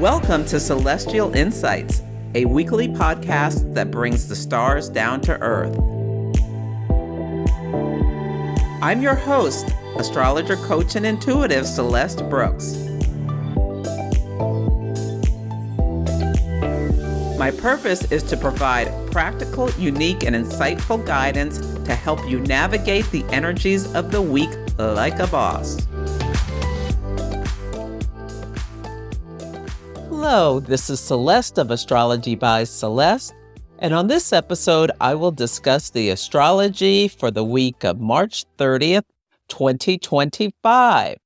Welcome to Celestial Insights, a weekly podcast that brings the stars down to earth. I'm your host, astrologer, coach, and intuitive Celeste Brooks. My purpose is to provide practical, unique, and insightful guidance to help you navigate the energies of the week like a boss. Hello, this is Celeste of Astrology by Celeste, and on this episode, I will discuss the astrology for the week of March 30th, 2025.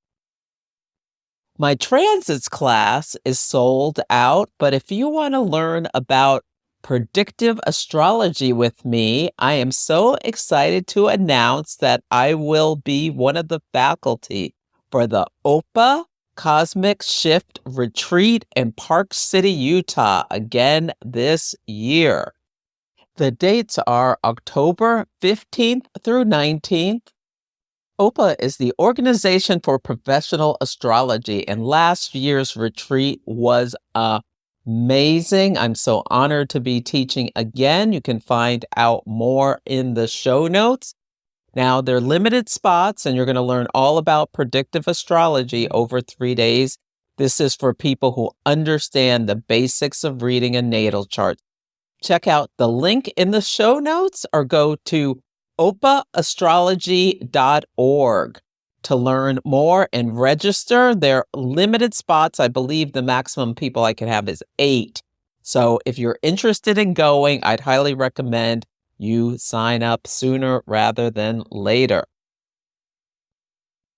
My transits class is sold out, but if you want to learn about predictive astrology with me, I am so excited to announce that I will be one of the faculty for the OPA Cosmic Shift Retreat in Park City, Utah, again this year. The dates are October 15th through 19th. OPA is the Organization for Professional Astrology, and last year's retreat was amazing. I'm so honored to be teaching again. You can find out more in the show notes. Now, there are limited spots, and you're going to learn all about predictive astrology over 3 days. This is for people who understand the basics of reading a natal chart. Check out the link in the show notes or go to opaastrology.org to learn more and register. There are limited spots. I believe the maximum people I can have is 8. So if you're interested in going, I'd highly recommend you sign up sooner rather than later.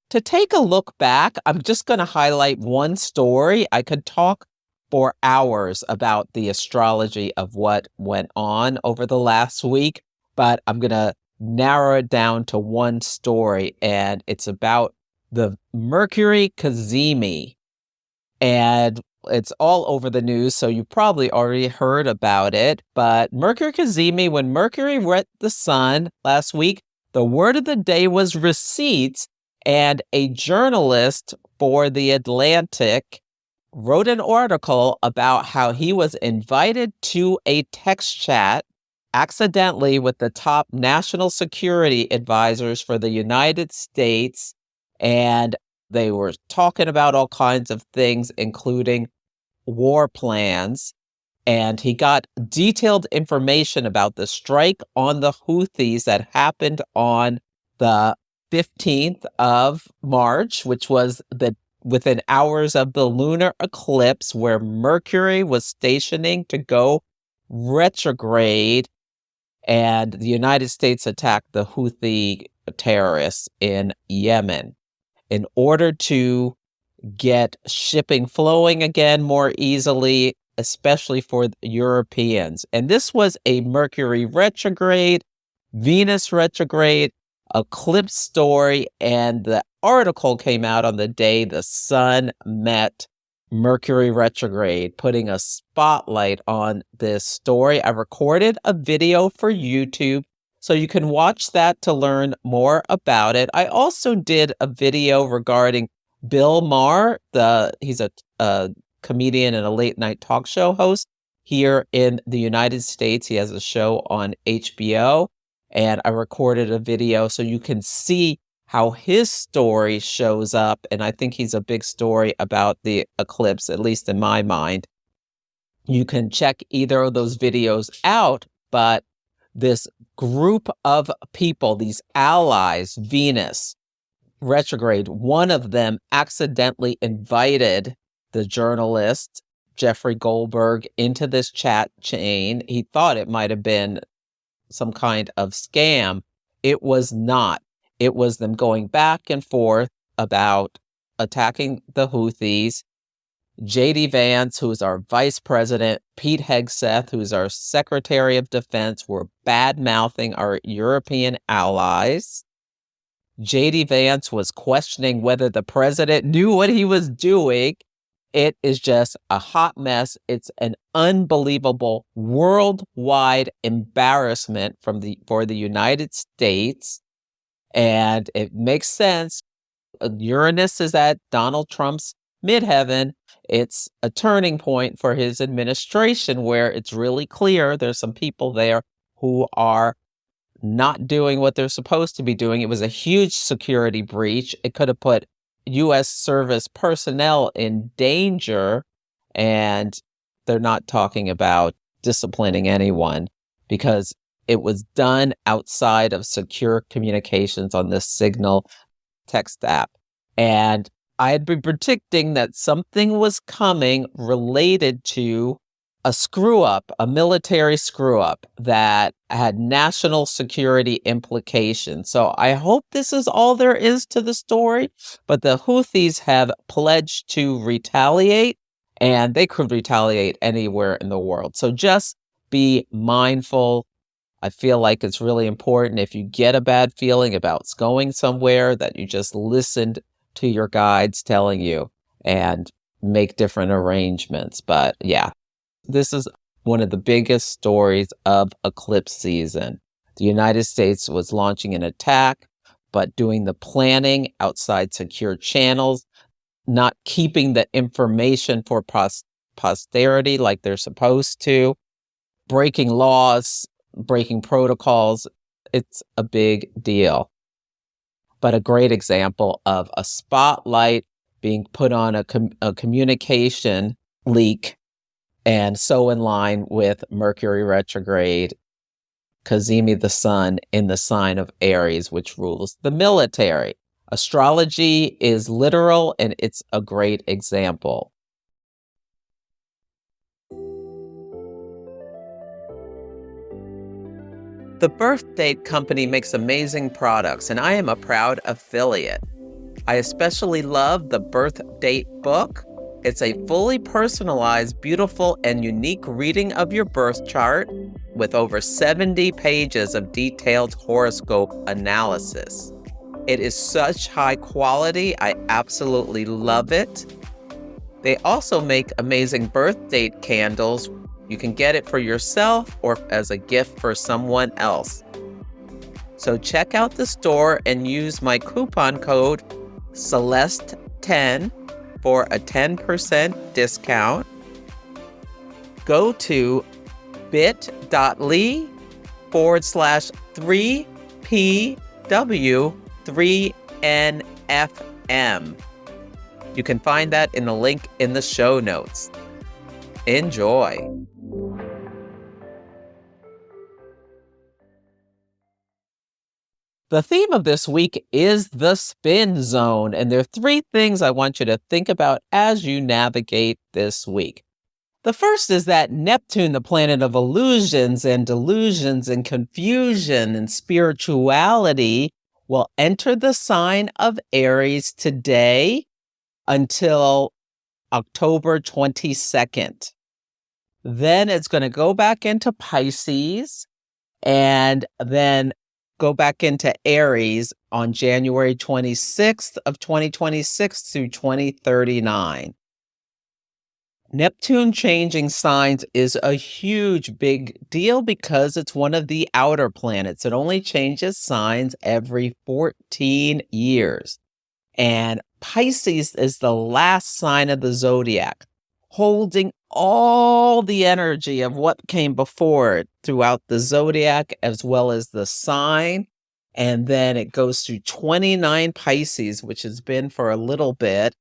To take a look back, I'm just going to highlight one story. I could talk for hours about the astrology of what went on over the last week, but I'm going to narrow it down to one story, and it's about the Mercury Cazimi. And it's all over the news, so you probably already heard about it. But Mercury Cazimi, when Mercury went the sun last week, the word of the day was receipts, and a journalist for The Atlantic wrote an article about how he was invited to a text chat accidentally with the top national security advisors for the United States, and they were talking about all kinds of things, including war plans, and he got detailed information about the strike on the Houthis that happened on the 15th of March, which was within hours of the lunar eclipse, where Mercury was stationing to go retrograde, and the United States attacked the Houthi terrorists in Yemen in order to get shipping flowing again more easily, especially for Europeans. And this was a Mercury retrograde, Venus retrograde, eclipse story, and the article came out on the day the sun met Mercury retrograde, putting a spotlight on this story. I recorded a video for YouTube, so you can watch that to learn more about it. I also did a video regarding Bill Maher. He's a comedian and a late night talk show host here in the United States. He has a show on HBO, and I recorded a video so you can see how his story shows up. And I think he's a big story about the eclipse, at least in my mind. You can check either of those videos out, but this group of people, these allies, Venus retrograde, one of them accidentally invited the journalist Jeffrey Goldberg into this chat chain. He thought it might have been some kind of scam. It was not. It was them going back and forth about attacking the Houthis. J.D. Vance, who's our vice president, Pete Hegseth, who's our secretary of defense, were bad-mouthing our European allies. J.D. Vance was questioning whether the president knew what he was doing. It is just a hot mess. It's an unbelievable worldwide embarrassment for the United States. And it makes sense. Uranus is at Donald Trump's midheaven, it's a turning point for his administration where it's really clear there's some people there who are not doing what they're supposed to be doing. It was a huge security breach. It could have put U.S. service personnel in danger, and they're not talking about disciplining anyone because it was done outside of secure communications on this Signal text app. And I had been predicting that something was coming related to a screw up, a military screw up that had national security implications. So I hope this is all there is to the story, but the Houthis have pledged to retaliate, and they could retaliate anywhere in the world. So just be mindful. I feel like it's really important if you get a bad feeling about going somewhere that you just listened to your guides telling you and make different arrangements. But yeah, this is one of the biggest stories of eclipse season. The United States was launching an attack, but doing the planning outside secure channels, not keeping the information for posterity like they're supposed to, breaking laws, breaking protocols. It's a big deal. But a great example of a spotlight being put on a communication leak, and so in line with Mercury retrograde, Cazimi the sun in the sign of Aries, which rules the military. Astrology is literal, and it's a great example. The Birthdate Company makes amazing products, and I am a proud affiliate. I especially love the Birth Date book. It's a fully personalized, beautiful, and unique reading of your birth chart with over 70 pages of detailed horoscope analysis. It is such high quality. I absolutely love it. They also make amazing birth date candles. You can get it for yourself or as a gift for someone else. So check out the store and use my coupon code Celeste10 for a 10% discount. Go to bit.ly/3PW3NFM. You can find that in the link in the show notes. Enjoy. The theme of this week is the spin zone, and there are 3 things I want you to think about as you navigate this week. The first is that Neptune, the planet of illusions and delusions and confusion and spirituality, will enter the sign of Aries today until October 22nd. Then it's going to go back into Pisces and then go back into Aries on January 26th of 2026 through 2039. Neptune changing signs is a huge, big deal because it's one of the outer planets. It only changes signs every 14 years. And Pisces is the last sign of the zodiac, holding all the energy of what came before it throughout the zodiac as well as the sign. And then it goes through 29 Pisces, which has been for a little bit.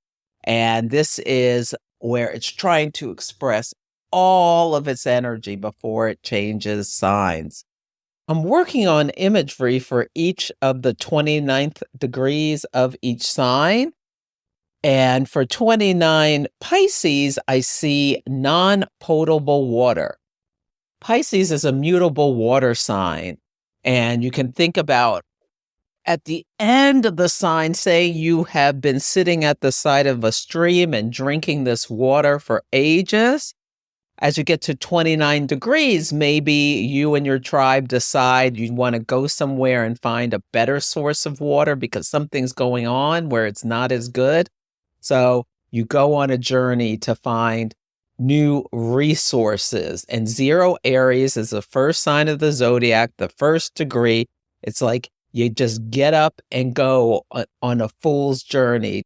And this is where it's trying to express all of its energy before it changes signs. I'm working on imagery for each of the 29th degrees of each sign. And for 29 Pisces, I see non-potable water. Pisces is a mutable water sign. And you can think about at the end of the sign, say you have been sitting at the side of a stream and drinking this water for ages. As you get to 29 degrees, maybe you and your tribe decide you want to go somewhere and find a better source of water because something's going on where it's not as good. So you go on a journey to find new resources. And 0 Aries is the first sign of the zodiac, the first degree. It's like you just get up and go on a fool's journey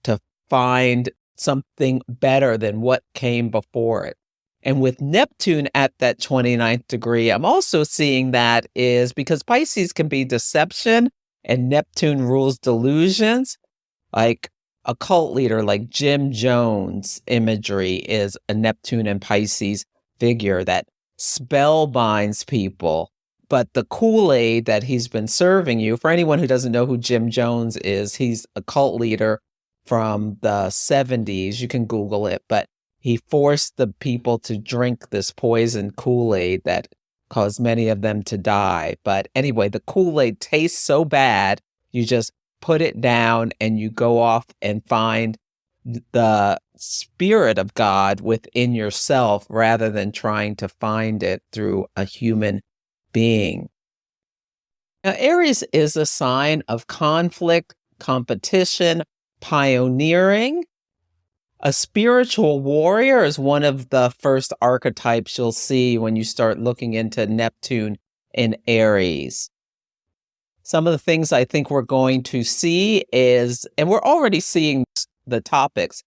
to find something better than what came before it. And with Neptune at that 29th degree, I'm also seeing that is because Pisces can be deception and Neptune rules delusions. Like a cult leader like Jim Jones imagery is a Neptune and Pisces figure that spellbinds people. But the Kool-Aid that he's been serving you, for anyone who doesn't know who Jim Jones is, he's a cult leader from the 70s. You can Google it, but he forced the people to drink this poison Kool-Aid that caused many of them to die. But anyway, the Kool-Aid tastes so bad, you just put it down and you go off and find the spirit of God within yourself rather than trying to find it through a human being. Now, Aries is a sign of conflict, competition, pioneering. A spiritual warrior is one of the first archetypes you'll see when you start looking into Neptune in Aries. Some of the things I think we're going to see is, and we're already seeing the topics,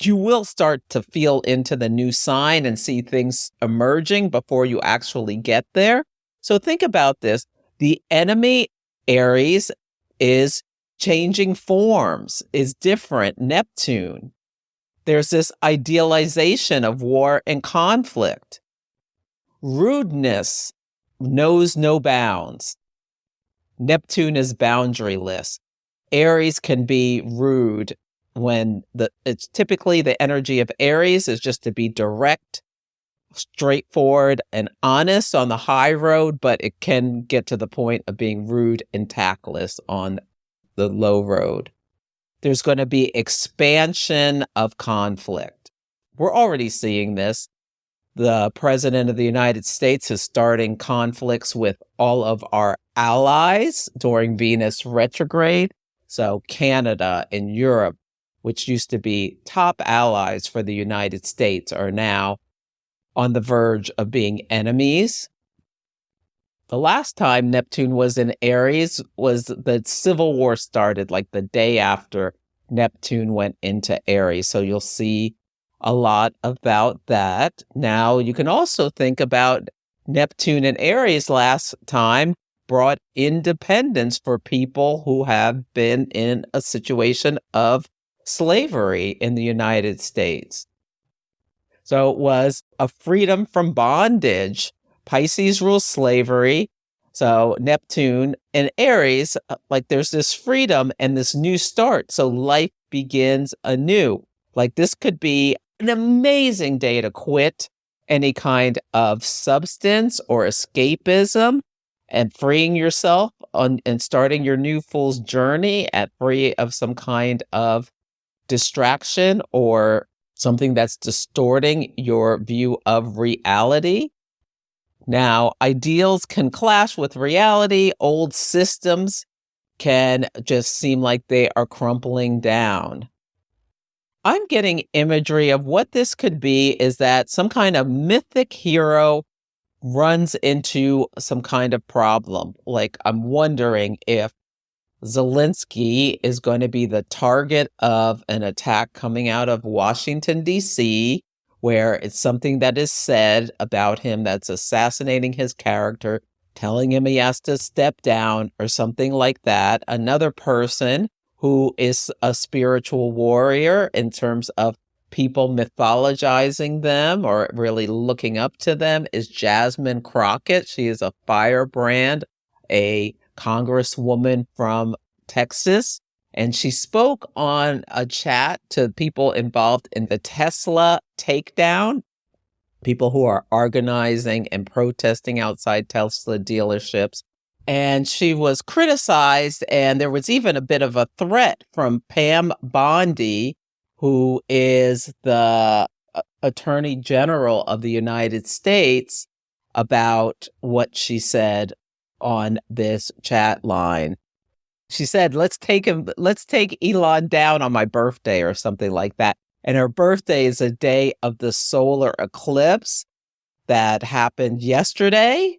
you will start to feel into the new sign and see things emerging before you actually get there. So think about this. The enemy, Aries, is changing forms, is different, Neptune. There's this idealization of war and conflict. Rudeness knows no bounds. Neptune is boundaryless. Aries can be rude when it's typically the energy of Aries is just to be direct, straightforward, and honest on the high road, but it can get to the point of being rude and tactless on the low road. There's going to be expansion of conflict. We're already seeing this. The President of the United States is starting conflicts with all of our allies during Venus retrograde. So Canada and Europe, which used to be top allies for the United States, are now on the verge of being enemies. The last time Neptune was in Aries was the Civil War started, like the day after Neptune went into Aries. So you'll see a lot about that. Now, you can also think about Neptune and Aries last time brought independence for people who have been in a situation of slavery in the United States. So it was a freedom from bondage. Pisces rules slavery. So Neptune and Aries, like there's this freedom and this new start. So life begins anew. Like this could be an amazing day to quit any kind of substance or escapism and freeing yourself and starting your new fool's journey at free of some kind of distraction or something that's distorting your view of reality. Now, ideals can clash with reality. Old systems can just seem like they are crumpling down. I'm getting imagery of what this could be is that some kind of mythic hero runs into some kind of problem. Like, I'm wondering if Zelensky is going to be the target of an attack coming out of Washington, D.C., where it's something that is said about him that's assassinating his character, telling him he has to step down or something like that. Another person who is a spiritual warrior in terms of people mythologizing them or really looking up to them is Jasmine Crockett. She is a firebrand, a congresswoman from Texas. And she spoke on a chat to people involved in the Tesla takedown, people who are organizing and protesting outside Tesla dealerships. And she was criticized, and there was even a bit of a threat from Pam Bondi, who is the Attorney General of the United States, about what she said on this chat line. She said, let's take Elon down on my birthday or something like that. And her birthday is a day of the solar eclipse that happened yesterday.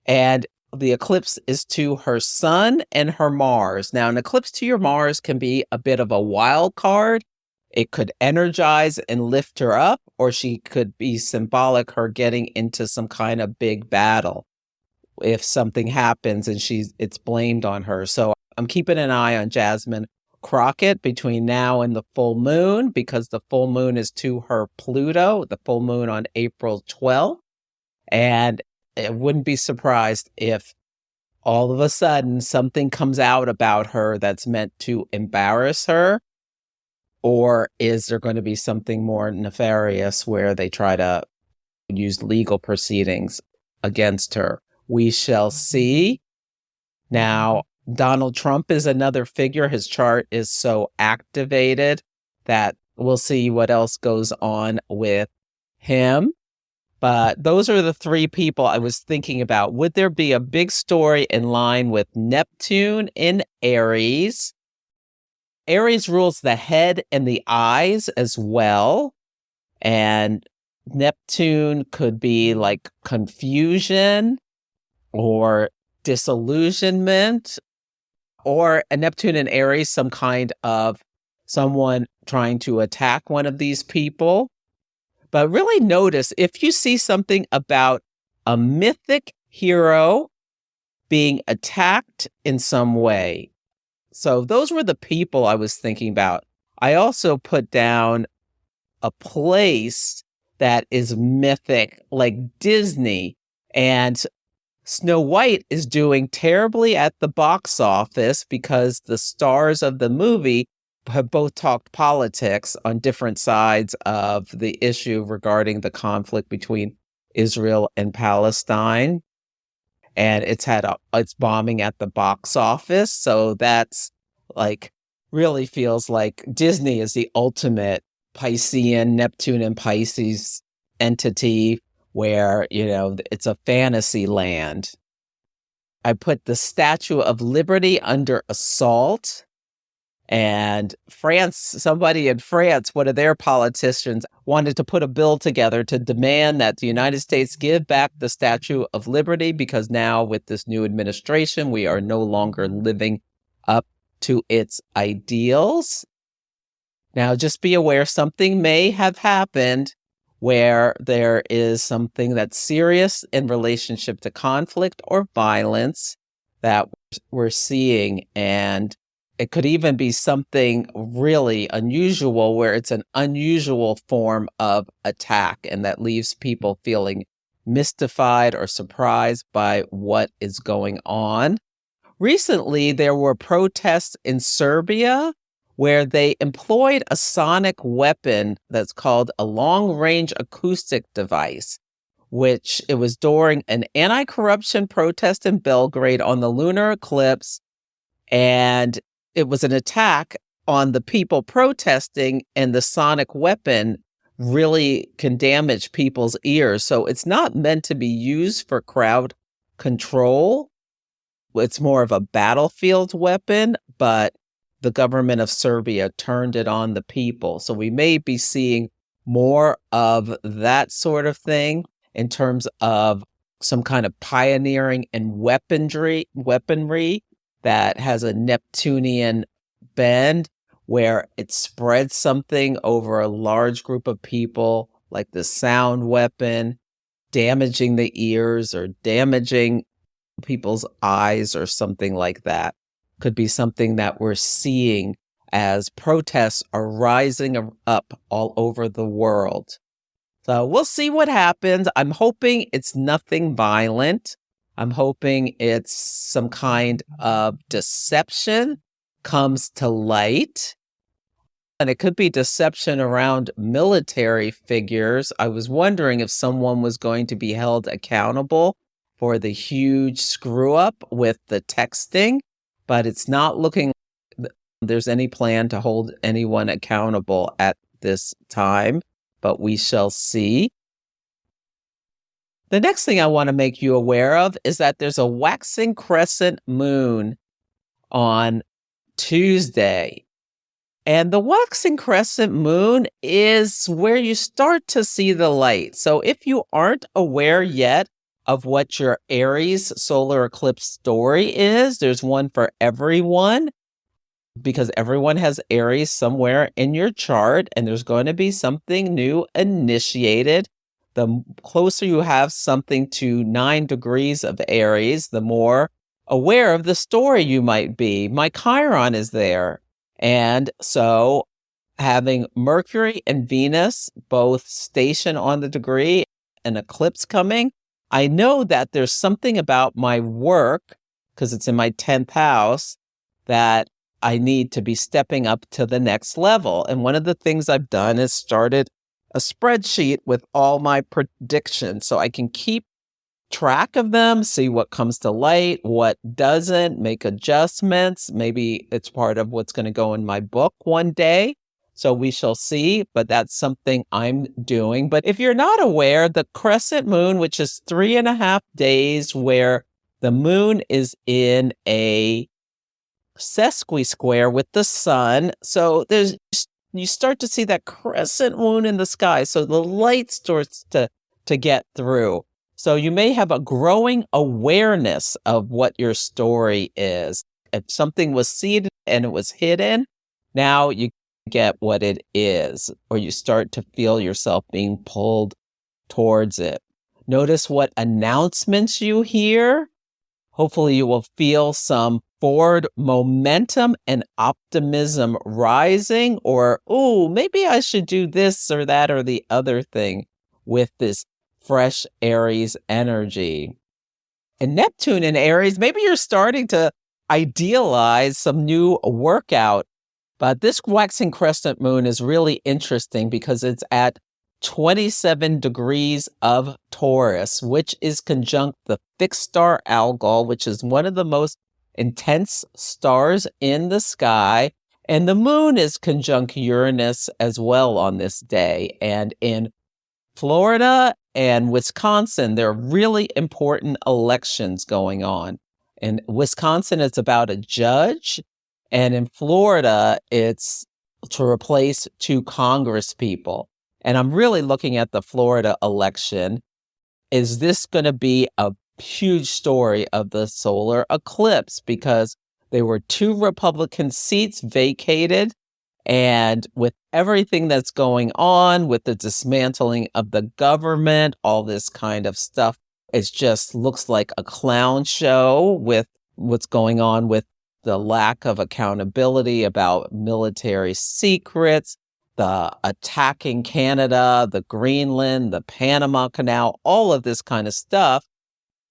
And the eclipse is to her sun and her Mars. Now, an eclipse to your Mars can be a bit of a wild card. It could energize and lift her up, or she could be symbolic, her getting into some kind of big battle if something happens and it's blamed on her. So I'm keeping an eye on Jasmine Crockett between now and the full moon, because the full moon is to her Pluto, the full moon on April 12th. And I wouldn't be surprised if all of a sudden something comes out about her that's meant to embarrass her. Or is there going to be something more nefarious where they try to use legal proceedings against her? We shall see. Now, Donald Trump is another figure. His chart is so activated that we'll see what else goes on with him. But those are the three people I was thinking about. Would there be a big story in line with Neptune in Aries? Aries rules the head and the eyes as well. And Neptune could be like confusion or disillusionment, or a Neptune in Aries, some kind of someone trying to attack one of these people. But really notice if you see something about a mythic hero being attacked in some way. So those were the people I was thinking about. I also put down a place that is mythic, like Disney. And Snow White is doing terribly at the box office because the stars of the movie have both talked politics on different sides of the issue regarding the conflict between Israel and Palestine. And it's bombing at the box office. So that's like really feels like Disney is the ultimate Piscean, Neptune and Pisces entity where, it's a fantasy land. I put the Statue of Liberty under assault. And somebody in France, one of their politicians, wanted to put a bill together to demand that the United States give back the Statue of Liberty, because now with this new administration, we are no longer living up to its ideals. Now, just be aware something may have happened where there is something that's serious in relationship to conflict or violence that we're seeing. And it could even be something really unusual where it's an unusual form of attack, and that leaves people feeling mystified or surprised by what is going on. Recently, there were protests in Serbia where they employed a sonic weapon that's called a long-range acoustic device, which it was during an anti-corruption protest in Belgrade on the lunar eclipse, and it was an attack on the people protesting, and the sonic weapon really can damage people's ears. So it's not meant to be used for crowd control. It's more of a battlefield weapon, but the government of Serbia turned it on the people. So we may be seeing more of that sort of thing in terms of some kind of pioneering and weaponry that has a Neptunian bend, where it spreads something over a large group of people, like the sound weapon, damaging the ears or damaging people's eyes or something like that. Could be something that we're seeing as protests are rising up all over the world. So we'll see what happens. I'm hoping it's nothing violent. I'm hoping it's some kind of deception comes to light. And it could be deception around military figures. I was wondering if someone was going to be held accountable for the huge screw up with the texting, but it's not looking like there's any plan to hold anyone accountable at this time, but we shall see. The next thing I want to make you aware of is that there's a waxing crescent moon on Tuesday. And the waxing crescent moon is where you start to see the light. So if you aren't aware yet of what your Aries solar eclipse story is, there's one for everyone. because everyone has Aries somewhere in your chart, and there's going to be something new initiated. The closer you have something to 9 degrees of Aries, the more aware of the story you might be. My Chiron is there. And so having Mercury and Venus both stationed on the degree, an eclipse coming, I know that there's something about my work, because it's in my 10th house, that I need to be stepping up to the next level. And one of the things I've done is started a spreadsheet with all my predictions so I can keep track of them, see what comes to light, what doesn't, make adjustments. Maybe it's part of what's going to go in my book one day. So we shall see, but that's something I'm doing. But if you're not aware, the crescent moon, which is 3.5 days where the moon is in a sesqui-square with the sun. So you start to see that crescent moon in the sky. So the light starts to get through. So you may have a growing awareness of what your story is. If something was seeded and it was hidden, now you get what it is, or you start to feel yourself being pulled towards it. Notice what announcements you hear. Hopefully you will feel some forward momentum and optimism rising, or, oh, maybe I should do this or that or the other thing with this fresh Aries energy. And Neptune in Aries, maybe you're starting to idealize some new workout. But this waxing crescent moon is really interesting because it's at 27 degrees of Taurus, which is conjunct the fixed star Algol, which is one of the most intense stars in the sky. And the moon is conjunct Uranus as well on this day. And in Florida and Wisconsin, there are really important elections going on. In Wisconsin, it's about a judge. And in Florida, it's to replace 2 Congress people. And I'm really looking at the Florida election. Is this going to be a huge story of the solar eclipse? Because there were 2 Republican seats vacated. And with everything that's going on, with the dismantling of the government, all this kind of stuff, it just looks like a clown show with what's going on with the lack of accountability about military secrets, the attacking Canada, the Greenland, the Panama Canal, all of this kind of stuff.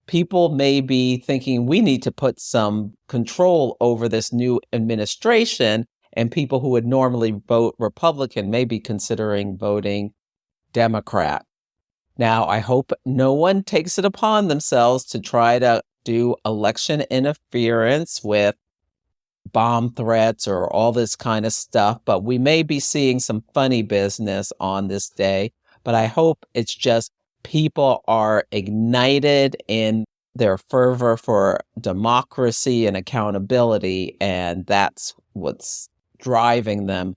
People may be thinking we need to put some control over this new administration, and people who would normally vote Republican may be considering voting Democrat. Now, I hope no one takes it upon themselves to try to do election interference with bomb threats or all this kind of stuff, but we may be seeing some funny business on this day. But I hope it's just people are ignited in their fervor for democracy and accountability, and that's what's driving them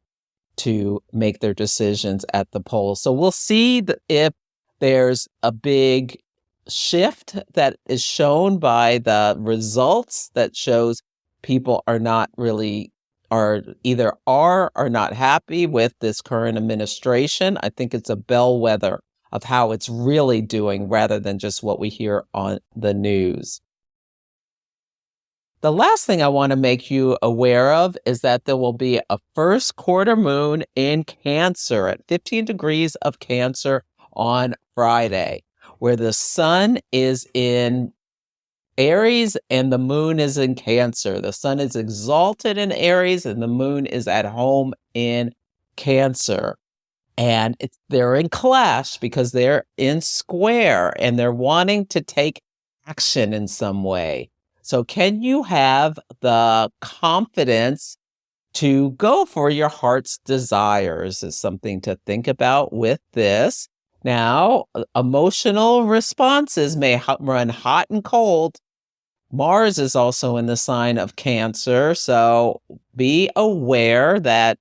to make their decisions at the polls. So we'll see if there's a big shift that is shown by the results that shows people are not really, are either are or not happy with this current administration. I think it's a bellwether of how it's really doing rather than just what we hear on the news. The last thing I want to make you aware of is that there will be a first quarter moon in Cancer at 15 degrees of Cancer on Friday, where the sun is in Aries and the moon is in Cancer. The sun is exalted in Aries and the moon is at home in Cancer. And they're in clash because they're in square and they're wanting to take action in some way. So can you have the confidence to go for your heart's desires is something to think about with this. Now, emotional responses may run hot and cold. Mars is also in the sign of Cancer, so be aware that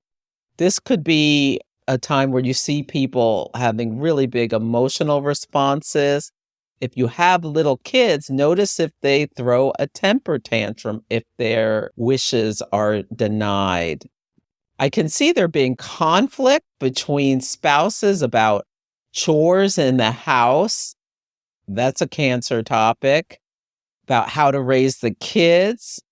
this could be a time where you see people having really big emotional responses. if you have little kids, notice if they throw a temper tantrum if their wishes are denied. I can see there being conflict between spouses about chores in the house. That's a Cancer topic. About how to raise the kids.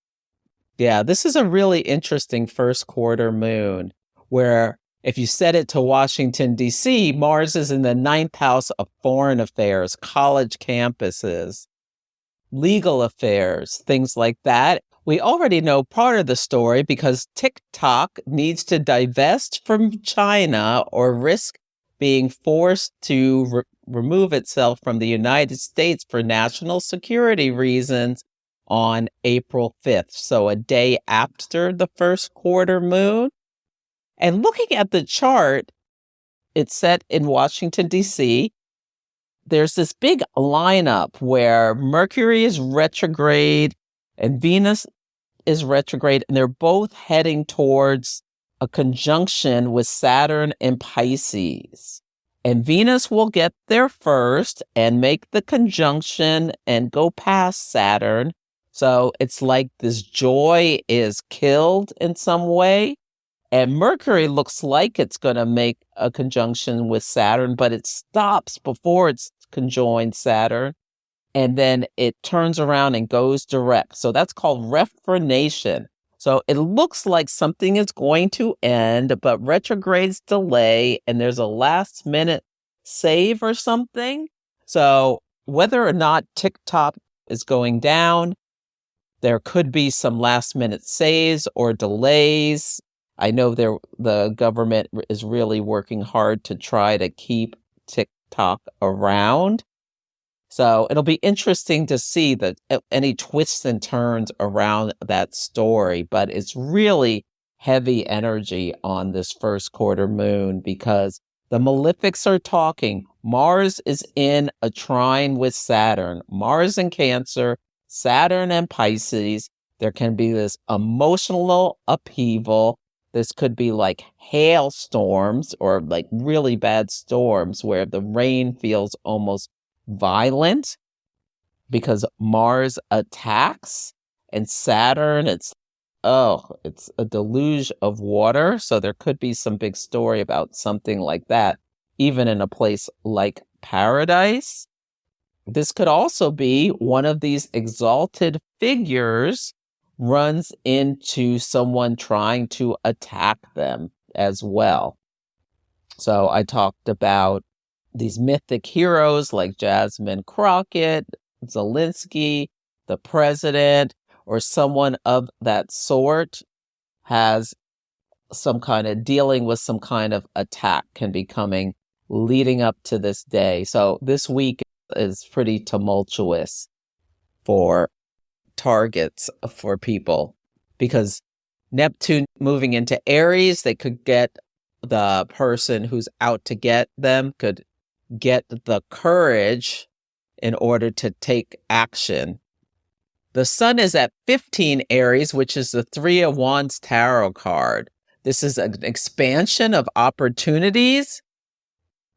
Yeah, this is a really interesting first quarter moon where if you set it to Washington, D.C., Mars is in the ninth house of foreign affairs, college campuses, legal affairs, things like that. We already know part of the story because TikTok needs to divest from China or risk being forced to remove itself from the United States for national security reasons on April 5th. So a day after the first quarter moon. And looking at the chart, it's set in Washington, D.C. There's this big lineup where Mercury is retrograde and Venus is retrograde, and they're both heading towards a conjunction with Saturn and Pisces. And Venus will get there first and make the conjunction and go past Saturn. So it's like this joy is killed in some way. And Mercury looks like it's going to make a conjunction with Saturn, but it stops before it's conjoined Saturn. And then it turns around and goes direct. So that's called reformation. So it looks like something is going to end, but retrogrades delay and there's a last minute save or something. So whether or not TikTok is going down, there could be some last minute saves or delays. I know the government is really working hard to try to keep TikTok around. So it'll be interesting to see any twists and turns around that story, but it's really heavy energy on this first quarter moon because the malefics are talking. Mars is in a trine with Saturn. Mars in Cancer, Saturn and Pisces. There can be this emotional upheaval. This could be like hailstorms or like really bad storms where the rain feels almost violent because Mars attacks, and Saturn, it's a deluge of water. So there could be some big story about something like that, even in a place like paradise. This could also be one of these exalted figures runs into someone trying to attack them as well. So I talked about these mythic heroes like Jasmine Crockett, Zelensky, the president, or someone of that sort has some kind of dealing with some kind of attack can be coming leading up to this day. So this week is pretty tumultuous for targets for people because Neptune moving into Aries, they could get the person who's out to get them could get the courage in order to take action. The sun is at 15 Aries, which is the Three of Wands tarot card. This is an expansion of opportunities.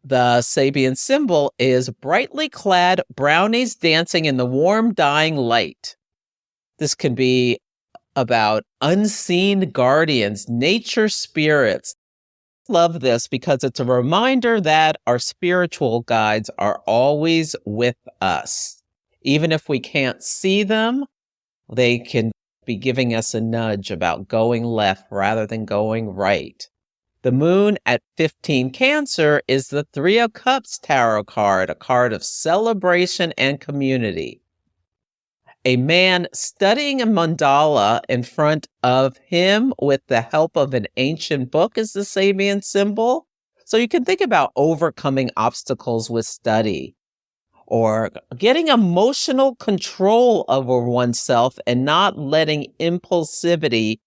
The Sabian symbol is brightly clad brownies dancing in the warm dying light. This can be about unseen guardians, nature spirits. Love this because it's a reminder that our spiritual guides are always with us. Even if we can't see them, they can be giving us a nudge about going left rather than going right. The moon at 15 Cancer is the Three of Cups tarot card, a card of celebration and community. A man studying a mandala in front of him with the help of an ancient book is the Sabian symbol. So you can think about overcoming obstacles with study or getting emotional control over oneself and not letting impulsivity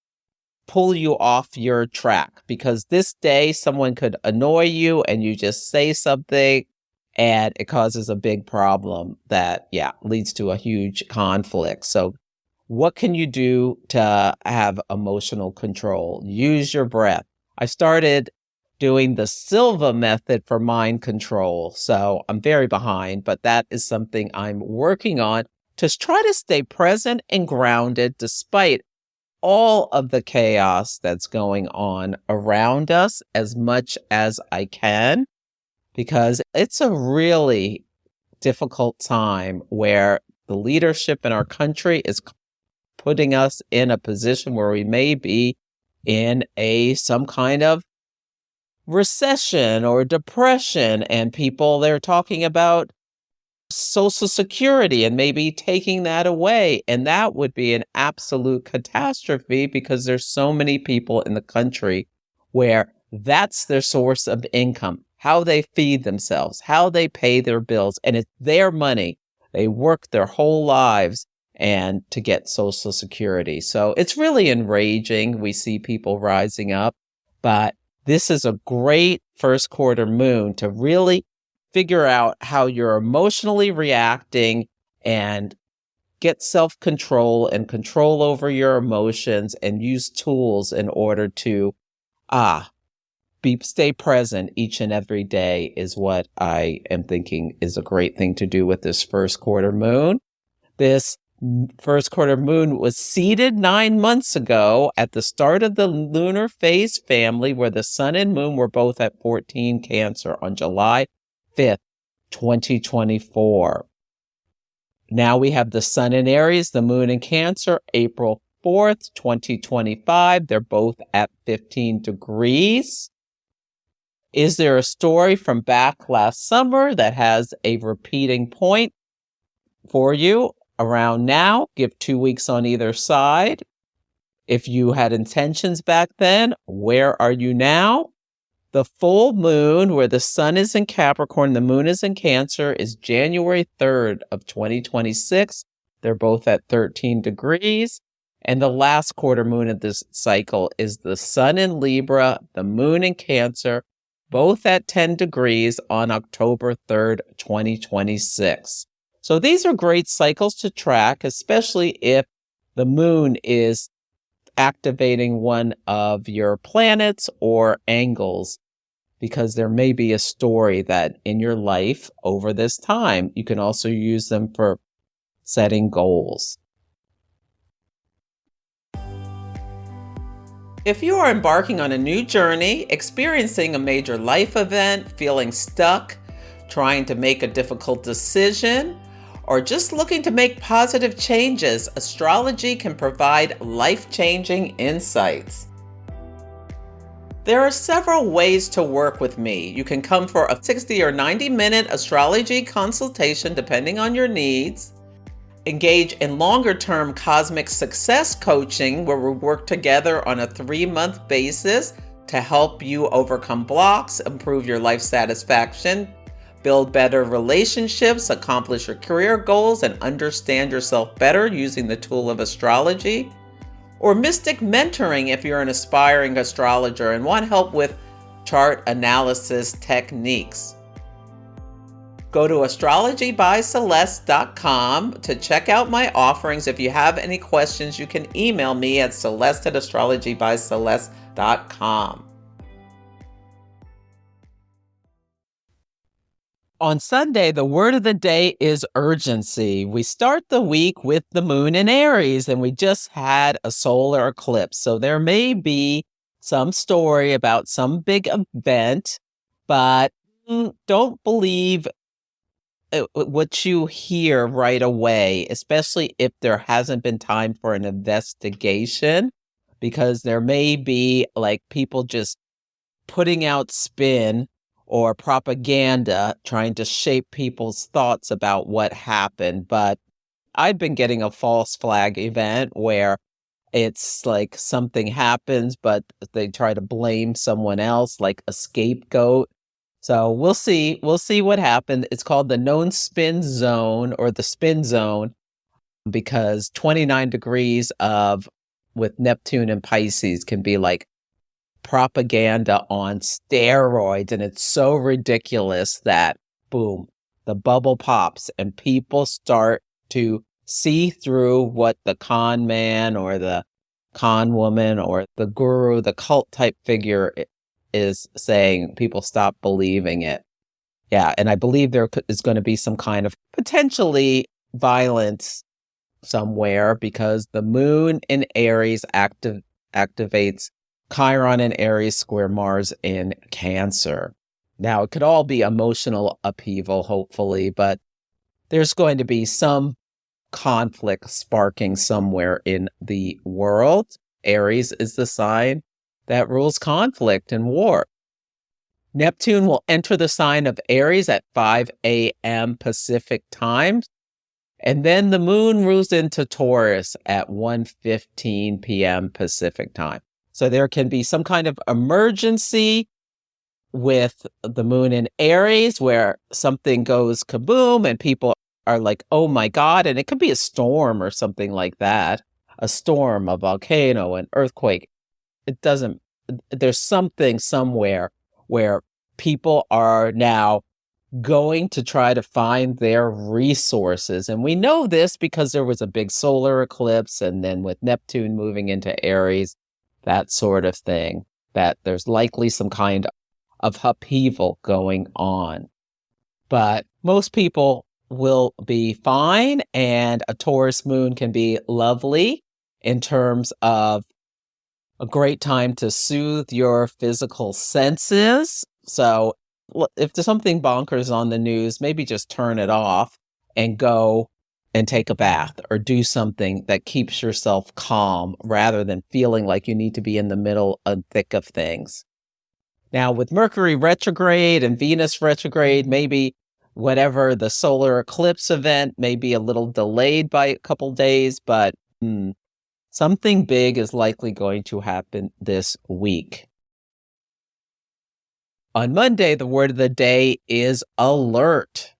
pull you off your track. Because this day someone could annoy you and you just say something and it causes a big problem that, leads to a huge conflict. So what can you do to have emotional control? Use your breath. I started doing the Silva method for mind control. So I'm very behind, but that is something I'm working on to try to stay present and grounded despite all of the chaos that's going on around us as much as I can, because it's a really difficult time where the leadership in our country is putting us in a position where we may be in some kind of recession or depression, and they're talking about Social Security and maybe taking that away. And that would be an absolute catastrophe because there's so many people in the country where that's their source of income, how they feed themselves, how they pay their bills, and it's their money. They work their whole lives and to get Social Security. So it's really enraging. We see people rising up, but this is a great first quarter moon to really figure out how you're emotionally reacting and get self-control and control over your emotions and use tools in order to stay present each and every day is what I am thinking is a great thing to do with this first quarter moon. This first quarter moon was seeded 9 months ago at the start of the lunar phase family, where the sun and moon were both at 14 Cancer on July 5th, 2024. Now we have the sun in Aries, the moon in Cancer, April 4th, 2025. They're both at 15 degrees. Is there a story from back last summer that has a repeating point for you around now? Give 2 weeks on either side. If you had intentions back then, where are you now? The full moon, where the sun is in Capricorn, the moon is in Cancer, is January 3rd of 2026. They're both at 13 degrees. And the last quarter moon of this cycle is the sun in Libra, the moon in Cancer, both at 10 degrees on October 3rd, 2026. So these are great cycles to track, especially if the moon is activating one of your planets or angles, because there may be a story that in your life over this time. You can also use them for setting goals. If you are embarking on a new journey, experiencing a major life event, feeling stuck, trying to make a difficult decision, or just looking to make positive changes, astrology can provide life-changing insights. There are several ways to work with me. You can come for a 60 or 90-minute astrology consultation depending on your needs. Engage in longer-term cosmic success coaching, where we work together on a 3-month basis to help you overcome blocks, improve your life satisfaction, build better relationships, accomplish your career goals, and understand yourself better using the tool of astrology. Or mystic mentoring if you're an aspiring astrologer and want help with chart analysis techniques. Go to astrologybyceleste.com to check out my offerings. If you have any questions, you can email me at celeste@astrologybyceleste.com. On Sunday, the word of the day is urgency. We start the week with the moon in Aries, and we just had a solar eclipse. So there may be some story about some big event, but don't believe what you hear right away, especially if there hasn't been time for an investigation, because there may be like people just putting out spin or propaganda trying to shape people's thoughts about what happened. But I've been getting a false flag event where it's like something happens, but they try to blame someone else, like a scapegoat. So we'll see what happened. It's called the known spin zone, or the spin zone, because 29 degrees with Neptune and Pisces can be like propaganda on steroids. And it's so ridiculous that, boom, the bubble pops and people start to see through what the con man or the con woman or the guru, the cult type figure is saying people stop believing it. Yeah, and I believe there is going to be some kind of potentially violence somewhere because the moon in Aries activates Chiron in Aries square Mars in Cancer. Now, it could all be emotional upheaval, hopefully, but there's going to be some conflict sparking somewhere in the world. Aries is the sign that rules conflict and war. Neptune will enter the sign of Aries at 5 a.m. Pacific time. And then the moon moves into Taurus at 1:15 p.m. Pacific time. So there can be some kind of emergency with the moon in Aries where something goes kaboom and people are like, oh my God. And it could be a storm or something like that. A storm, a volcano, an earthquake. There's something somewhere where people are now going to try to find their resources. And we know this because there was a big solar eclipse, and then with Neptune moving into Aries, that sort of thing, that there's likely some kind of upheaval going on. But most people will be fine, and a Taurus moon can be lovely in terms of a great time to soothe your physical senses. So if there's something bonkers on the news, maybe just turn it off and go and take a bath or do something that keeps yourself calm rather than feeling like you need to be in the middle and thick of things. Now, with Mercury retrograde and Venus retrograde, maybe whatever the solar eclipse event may be a little delayed by a couple days, but something big is likely going to happen this week. On Monday, the word of the day is alert.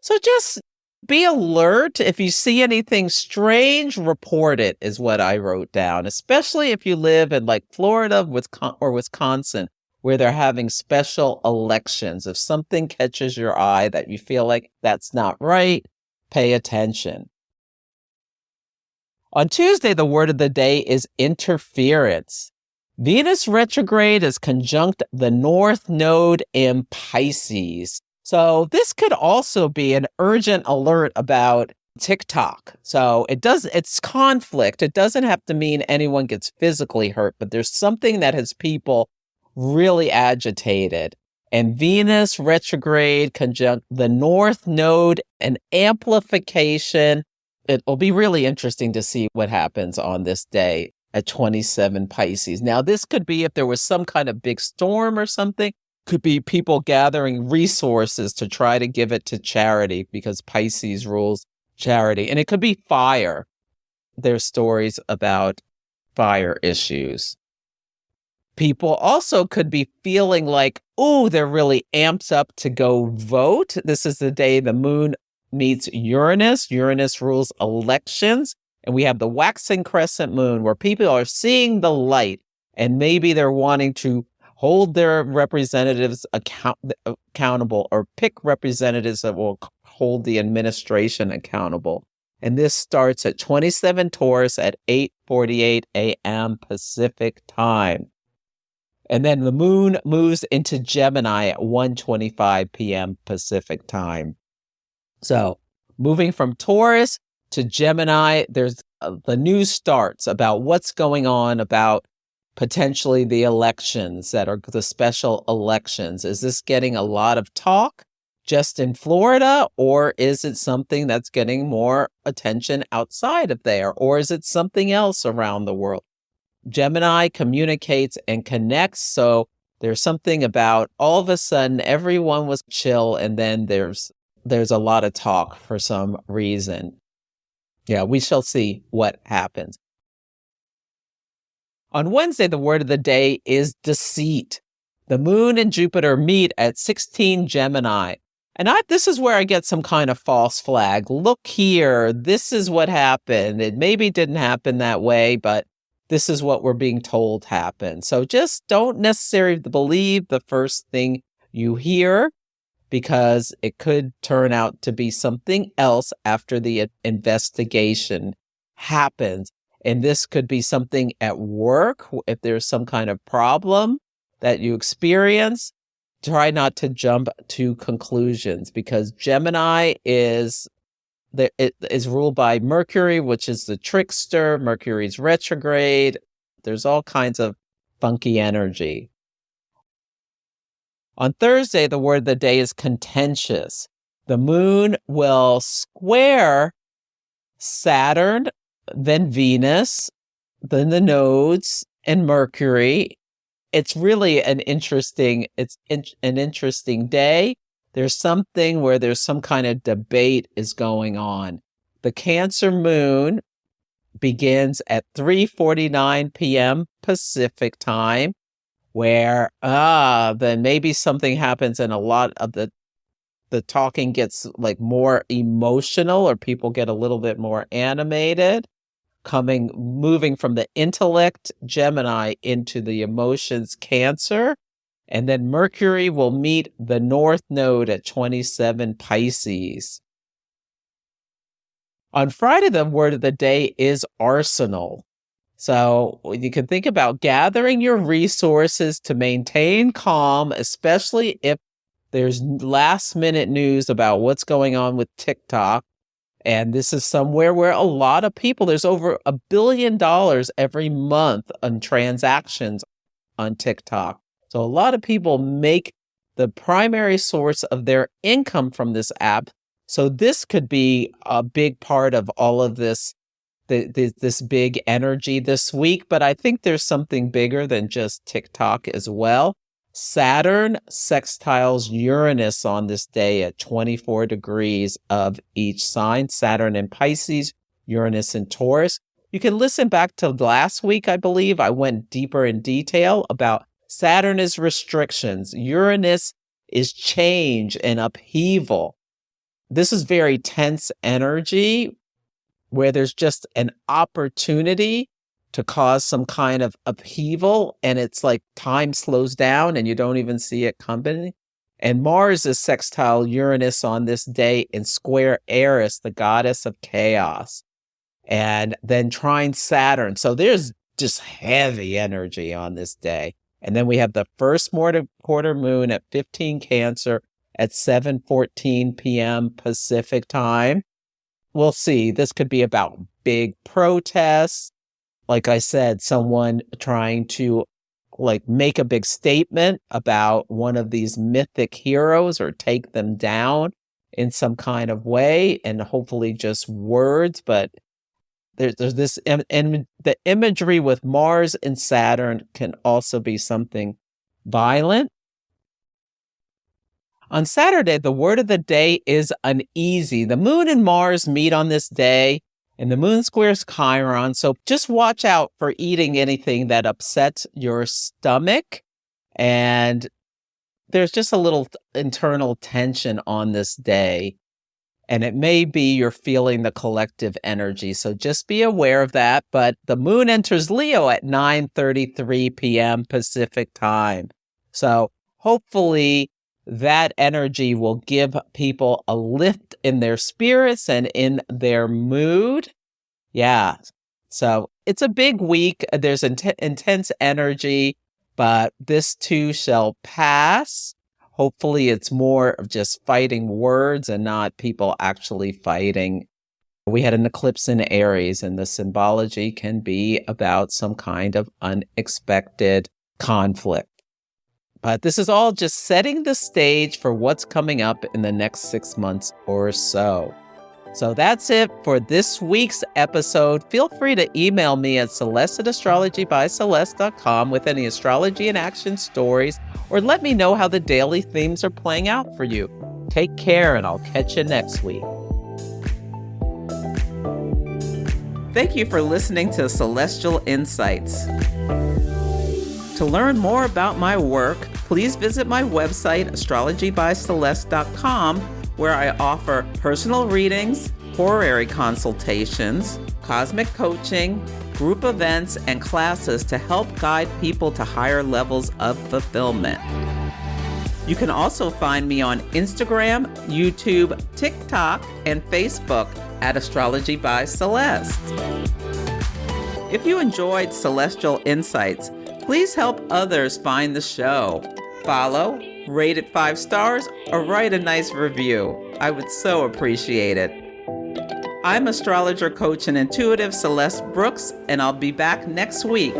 So just be alert. If you see anything strange, report it, is what I wrote down, especially if you live in like Florida or Wisconsin, where they're having special elections. If something catches your eye that you feel like that's not right, pay attention. On Tuesday, the word of the day is interference. Venus retrograde is conjunct the North Node in Pisces. So this could also be an urgent alert about TikTok. So it's conflict. It doesn't have to mean anyone gets physically hurt, but there's something that has people really agitated. And Venus retrograde conjunct the North Node, an amplification. It will be really interesting to see what happens on this day at 27 Pisces. Now, this could be if there was some kind of big storm or something, could be people gathering resources to try to give it to charity because Pisces rules charity. And it could be fire. There's stories about fire issues. People also could be feeling like, oh, they're really amped up to go vote. This is the day the moon meets Uranus. Uranus rules elections. And we have the waxing crescent moon where people are seeing the light and maybe they're wanting to hold their representatives accountable or pick representatives that will hold the administration accountable. And this starts at 27 Taurus at 8:48 a.m. Pacific time. And then the moon moves into Gemini at 1:25 p.m. Pacific time. So moving from Taurus to Gemini, there's the news starts about what's going on about potentially the elections that are the special elections. Is this getting a lot of talk just in Florida, or is it something that's getting more attention outside of there, or is it something else around the world? Gemini communicates and connects, so there's something about all of a sudden everyone was chill, and then there's a lot of talk for some reason. Yeah, we shall see what happens. On Wednesday, the word of the day is DECEIT. The moon and Jupiter meet at 16 Gemini. And this is where I get some kind of false flag. Look here, this is what happened. It maybe didn't happen that way, but this is what we're being told happened. So just don't necessarily believe the first thing you hear, because it could turn out to be something else after the investigation happens. And this could be something at work if there's some kind of problem, that you experience, try not to jump to conclusions, because Gemini it is ruled by Mercury, which is the trickster. Mercury's retrograde. There's all kinds of funky energy. On Thursday, the word of the day is contentious. The moon will square Saturn, then Venus, then the nodes, and Mercury. It's really an interesting day. There's something where there's some kind of debate is going on. The Cancer moon begins at 3:49 p.m. Pacific time, where then maybe something happens and a lot of the talking gets like more emotional, or people get a little bit more animated, moving from the intellect Gemini into the emotions Cancer. And then Mercury will meet the North Node at 27 Pisces. On Friday, the word of the day is arsenal. So you can think about gathering your resources to maintain calm, especially if there's last-minute news about what's going on with TikTok. And this is somewhere where a lot of people, there's over $1 billion every month on transactions on TikTok. So a lot of people make the primary source of their income from this app. So this could be a big part of all of this big energy this week. But I think there's something bigger than just TikTok as well. Saturn sextiles Uranus on this day at 24 degrees of each sign. Saturn in Pisces, Uranus in Taurus. You can listen back to last week, I believe. I went deeper in detail about Saturn is restrictions. Uranus is change and upheaval. This is very tense energy where there's just an opportunity to cause some kind of upheaval, and it's like time slows down and you don't even see it coming. And Mars is sextile Uranus on this day in square Aries, the goddess of chaos, and then trine Saturn. So there's just heavy energy on this day. And then we have the first quarter moon at 15 Cancer at 7:14 p.m. Pacific time. We'll see. This could be about big protests. Like I said, someone trying to make a big statement about one of these mythic heroes or take them down in some kind of way, and hopefully just words. But there's this, and the imagery with Mars and Saturn can also be something violent. On Saturday, the word of the day is uneasy. The moon and Mars meet on this day, and the moon squares Chiron. So just watch out for eating anything that upsets your stomach. And there's just a little internal tension on this day. And it may be you're feeling the collective energy. So just be aware of that. But the moon enters Leo at 9:33 p.m. Pacific time. So hopefully that energy will give people a lift in their spirits and in their mood. Yeah. So it's a big week. There's intense energy, but this too shall pass. Hopefully it's more of just fighting words and not people actually fighting. We had an eclipse in Aries, and the symbology can be about some kind of unexpected conflict. But this is all just setting the stage for what's coming up in the next 6 months or so. So that's it for this week's episode. Feel free to email me at celeste@astrologybyceleste.com with any astrology in action stories, or let me know how the daily themes are playing out for you. Take care, and I'll catch you next week. Thank you for listening to Celestial Insights. To learn more about my work, please visit my website, astrologybyceleste.com, where I offer personal readings, horary consultations, cosmic coaching, group events, and classes to help guide people to higher levels of fulfillment. You can also find me on Instagram, YouTube, TikTok, and Facebook at Astrology by Celeste. If you enjoyed Celestial Insights, Please help others find the show. Follow, rate it 5 stars, or write a nice review. I would so appreciate it. I'm astrologer, coach, and intuitive Celeste Brooks, and I'll be back next week.